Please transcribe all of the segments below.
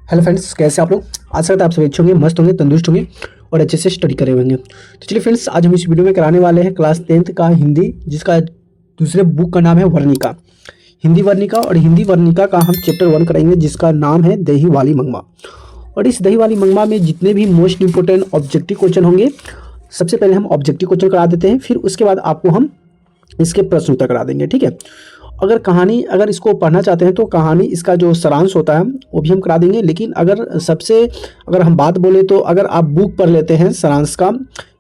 Hello friends, कैसे आप लोग। आशा करता है आप सभी अच्छे होंगे, मस्त होंगे, तंदुरुस्त होंगे और अच्छे से स्टडी करे होंगे। तो चलिए फ्रेंड्स, आज हम इस वीडियो में कराने वाले हैं क्लास 10th का हिंदी, जिसका दूसरे बुक का नाम है वर्णिका। हिंदी वर्णिका और हिंदी वर्णिका का हम चैप्टर 1 कराएंगे, जिसका नाम है दही वाली मंगमा। और इस दही वाली मंगमा में जितने भी मोस्ट इंपोर्टेंट ऑब्जेक्टिव क्वेश्चन होंगे, सबसे पहले हम ऑब्जेक्टिव क्वेश्चन करा देते हैं, फिर उसके बाद आपको हम इसके प्रश्न उत्तर करा देंगे। ठीक है। अगर इसको पढ़ना चाहते हैं तो कहानी, इसका जो सारांश होता है वो भी हम करा देंगे। लेकिन अगर हम बात बोले तो अगर आप बुक पढ़ लेते हैं सारांश का,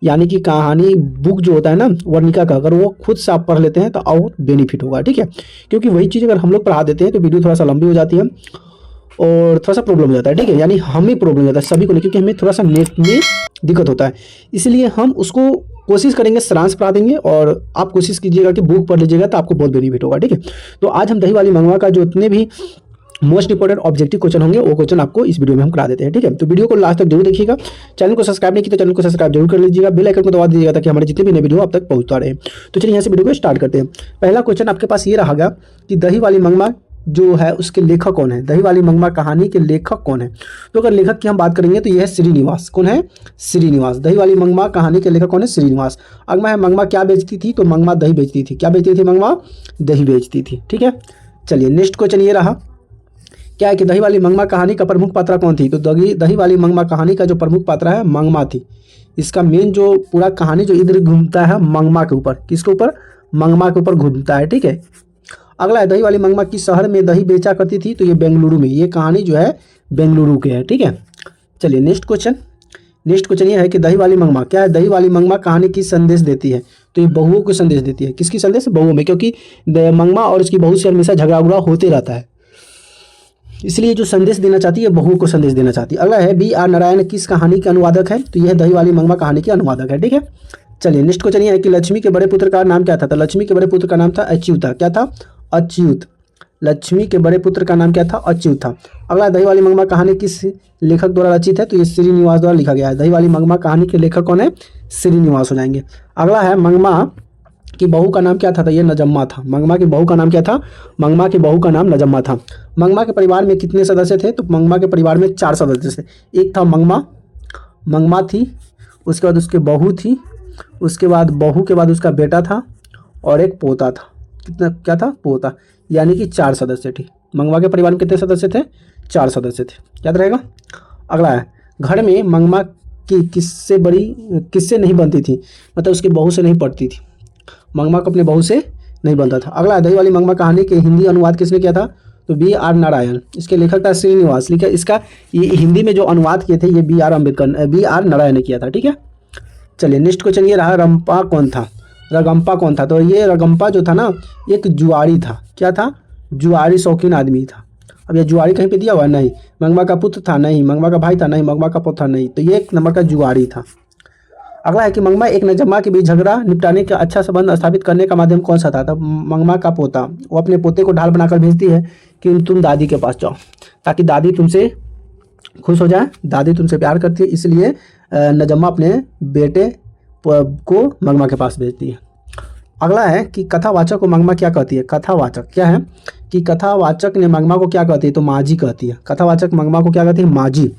यानी कि कहानी बुक जो होता है ना वर्णिका का, अगर वो खुद से आप पढ़ लेते हैं तो और बेनिफिट होगा। ठीक है। क्योंकि वही चीज़ अगर हम लोग पढ़ा देते हैं तो वीडियो थोड़ा सा लंबी हो जाती है और थोड़ा सा प्रॉब्लम हो जाता है। ठीक है। यानी हमें प्रॉब्लम हो जाता है, सभी को नहीं, क्योंकि हमें थोड़ा सा नेट में दिक्कत होता है। इसलिए हम उसको कोशिश करेंगे सारांश पढ़ा देंगे और आप कोशिश कीजिएगा कि बुक पढ़ लीजिएगा तो आपको बहुत बेनिफिट होगा। ठीक है। तो आज हम दही वाली मंगवा का जो इतने भी मोस्ट इंपोर्टेंट ऑब्जेक्टिव क्वेश्चन होंगे वो क्वेश्चन आपको इस वीडियो में हम करा देते हैं। ठीक है। तो वीडियो को लास्ट तक जरूर देखिएगा। चैनल को सब्सक्राइब नहीं किया तो चैनल को सब्सक्राइब जरूर कर लीजिएगा, बेल आइकन को दबा दीजिएगा ताकि हमारे जितने भी नए वीडियो आप तक पहुंचता रहे। तो चलिए यहाँ से वीडियो को स्टार्ट करते हैं। पहला क्वेश्चन आपके पास ये रहेगा कि दही वाली मंगमा जो है उसके लेखक कौन है। दही वाली मंगमा कहानी के लेखक कौन है। तो अगर लेखक की हम बात करेंगे तो यह है श्रीनिवास। कौन है? श्रीनिवास। दही वाली मंगमा कहानी के लेखक कौन है? श्रीनिवास। अगला है मंगमा क्या बेचती थी, तो मंगमा दही बेचती थी। क्या बेचती थी? मंगमा दही बेचती थी। ठीक है। चलिए नेक्स्ट क्वेश्चन ये रहा, क्या है कि दही वाली मंगमा कहानी का प्रमुख पात्र कौन थी। तो दही वाली मंगमा कहानी का जो प्रमुख पात्र है मंगमा थी। इसका मेन जो पूरा कहानी जो इधर घूमता है मंगमा के ऊपर। किसके ऊपर? मंगमा के ऊपर घूमता है। ठीक है। अगला है दही वाली मंगमा किस शहर में दही बेचा करती थी। तो ये बेंगलुरु में। ये कहानी जो है बेंगलुरु के है। ठीक है। चलिए नेक्स्ट क्वेश्चन ये है कि दही वाली मंगमा क्या है। दही वाली मंगमा कहानी की संदेश देती है। तो ये बहुओं को संदेश देती है। किसकी संदेश? बहुओं में, क्योंकि मंगमा और उसकी बहू से हमेशा झगड़ा उगड़ा होते रहता है, इसलिए जो संदेश देना चाहती है बहुओं को संदेश देना चाहती है। अगला है B.R. नारायण किस कहानी के अनुवादक है। तो यह दही वाली मंगमा कहानी के अनुवादक है। ठीक है। चलिए नेक्स्ट क्वेश्चन ये है कि लक्ष्मी के बड़े पुत्र का नाम क्या था। तो लक्ष्मी के बड़े पुत्र का नाम था अच्युत। क्या था? अच्युत। लक्ष्मी के बड़े पुत्र का नाम क्या था? अच्युत था। अगला दही वाली मंगमा कहानी किस लेखक द्वारा रचित है। तो ये श्रीनिवास द्वारा लिखा गया है। दही वाली मंगमा कहानी के लेखक कौन है? श्रीनिवास हो जाएंगे। अगला है मंगमा की बहू का नाम क्या था। तो ये नजम्मा था। मंगमा की बहू का नाम क्या था? मंगमा की बहू का नाम नजम्मा था। मंगमा के परिवार में कितने सदस्य थे। तो मंगमा के परिवार में 4 सदस्य थे। एक था मंगमा थी, उसके बाद उसकी बहू थी, उसके बाद बहू के बाद उसका बेटा था और एक पोता था। कितना क्या था? पोता। यानी कि 4 सदस्य थे। मंगमा के परिवार में कितने सदस्य थे? 4 सदस्य थे। याद रहेगा। अगला है घर में मंगमा की किससे नहीं बनती थी। मतलब उसकी बहू से नहीं पड़ती थी। मंगमा को अपने बहू से नहीं बनता था। अगला दही वाली मंगमा कहानी के हिंदी अनुवाद किसने किया था। तो B.R. नारायण। इसके लेखक था श्रीनिवास। लिखा इसका ये हिंदी में जो अनुवाद किए थे ये B.R. नारायण ने किया था। ठीक है। चलिए नेक्स्ट क्वेश्चन ये रहा, रगंपा कौन था। तो ये रगंपा जो था ना एक जुआरी था। क्या था? जुआरी शौकीन आदमी था। अब ये जुआरी कहीं पे दिया हुआ? नहीं। मंगमा का पुत्र था? नहीं। मंगमा का भाई था? नहीं। मंगमा का पोता? नहीं। तो ये एक नंबर का जुआरी था। अगला है कि मंगमा एक नजम्मा के बीच झगड़ा निपटाने का अच्छा संबंध स्थापित करने का माध्यम कौन सा था। तब मंगमा का पोता, वो अपने पोते को ढाल बनाकर भेजती है कि तुम दादी के पास जाओ, ताकि दादी तुमसे खुश हो जाए। दादी तुमसे प्यार करती है, इसलिए नजम्मा अपने बेटे को मंगमा के पास भेजती है। अगला है कि कथावाचक को मंगमा क्या कहती है। कथावाचक क्या है कि कथावाचक ने मंगमा को क्या कहती है। तो माजी कहती है। कथावाचक मंगमा को क्या कहती है? माजी।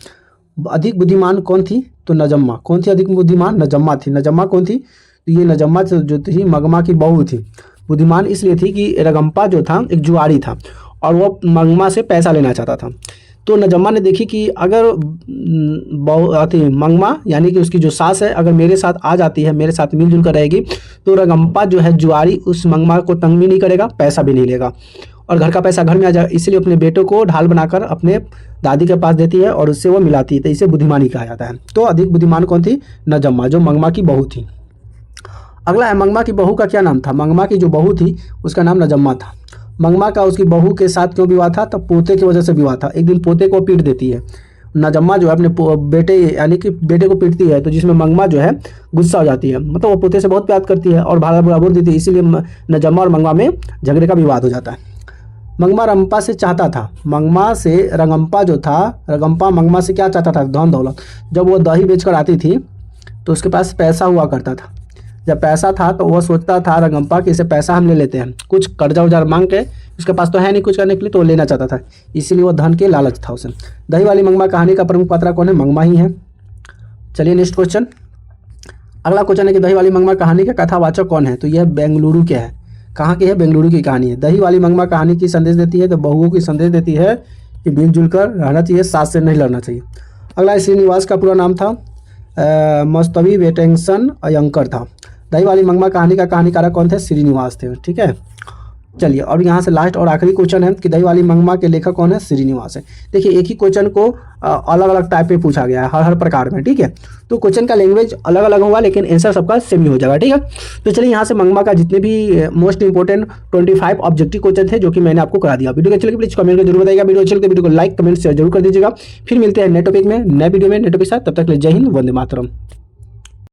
अधिक बुद्धिमान कौन थी। तो नजम्मा। कौन थी अधिक बुद्धिमान? नजम्मा थी। नजम्मा कौन थी? तो ये नजम्मा जो थी मंगमा की बहू थी। बुद्धिमान इसलिए थी कि रगंपा जो था एक जुआरी था और वो मंगमा से पैसा लेना चाहता था। तो नजम्मा ने देखी कि अगर मंगमा यानी कि उसकी जो सास है अगर मेरे साथ आ जाती है, मेरे साथ मिलजुल कर रहेगी, तो रगंपा जो है जुआरी उस मंगमा को तंग भी नहीं करेगा, पैसा भी नहीं लेगा और घर का पैसा घर में आ जाएगा। इसलिए अपने बेटों को ढाल बनाकर अपने दादी के पास देती है और उससे वो मिलाती है। तो इसे बुद्धिमानी कहा जाता है। तो अधिक बुद्धिमान कौन थी? नजम्मा, जो मंगमा की बहू थी। अगला है मंगमा की बहू का क्या नाम था। मंगमा की जो बहू थी उसका नाम नजम्मा था। मंगमा का उसकी बहू के साथ क्यों विवाह था। तब पोते की वजह से विवाह था। एक दिन पोते को पीट देती है। नजम्मा जो है अपने बेटे यानी कि बेटे को पीटती है, तो जिसमें मंगमा जो है गुस्सा हो जाती है। मतलब वो पोते से बहुत प्यार करती है और भाड़ा बुरा बोल देती है, इसीलिए नजम्मा और मंगमा में झगड़े का विवाद हो जाता है। मंगमा रंपा से चाहता था। मंगमा से रगंपा जो था, रगंपा मंगमा से क्या चाहता था? धन दौलत। जब वो दही बेचकर आती थी तो उसके पास पैसा हुआ करता था, जब पैसा था तो वह सोचता था रंगम्पा कि इसे पैसा हम ले लेते हैं, कुछ कर्जा उर्जा मांग के, उसके पास तो है नहीं कुछ करने के लिए, तो वो लेना चाहता था, इसीलिए वो धन के लालच था उसे। दही वाली मंगमा कहानी का प्रमुख पात्र कौन है? मंगमा ही है। चलिए नेक्स्ट क्वेश्चन। अगला क्वेश्चन है कि दही वाली मंगमा कहानी का कथावाचक कौन है? तो यह बेंगलुरु के है। कहाँ की है? बेंगलुरु की कहानी है। दही वाली मंगमा कहानी की संदेश देती है, तो बहुओं की संदेश देती है कि मिलजुल कर रहना चाहिए, साथ से नहीं लड़ना चाहिए। अगला श्रीनिवास का पूरा नाम था मस्तवी वेटेंसन अयंकर था। दही वाली मंगमा कहानी का कहानीकारक कौन थे? श्रीनिवास थे। ठीक है, चलिए और यहाँ से लास्ट और आखिरी क्वेश्चन है कि दही वाली मंगमा के लेखक कौन है? श्रीनिवास है। देखिए एक ही क्वेश्चन को अलग अलग टाइप पे पूछा गया है, हर प्रकार में। ठीक है, तो क्वेश्चन का लैंग्वेज अलग अलग होगा लेकिन आंसर सबका सेम ही हो जाएगा। ठीक है, तो चलिए यहाँ से मंगमा का जितने भी मोस्ट इंपोर्टेंट 25 ऑब्जेक्टिव क्वेश्चन थे जो कि मैंने आपको करा दिया। वीडियो अच्छी लगी प्लीज कमेंट में जरूर बताइएगा। वीडियो अच्छी लगी वीडियो को लाइक कमेंट शेयर जरूर कर दीजिएगा। फिर मिलते हैं नए टॉपिक में, नए वीडियो में, नए टॉपिक के साथ। तब तक के लिए जय हिंद, वंदे मातरम।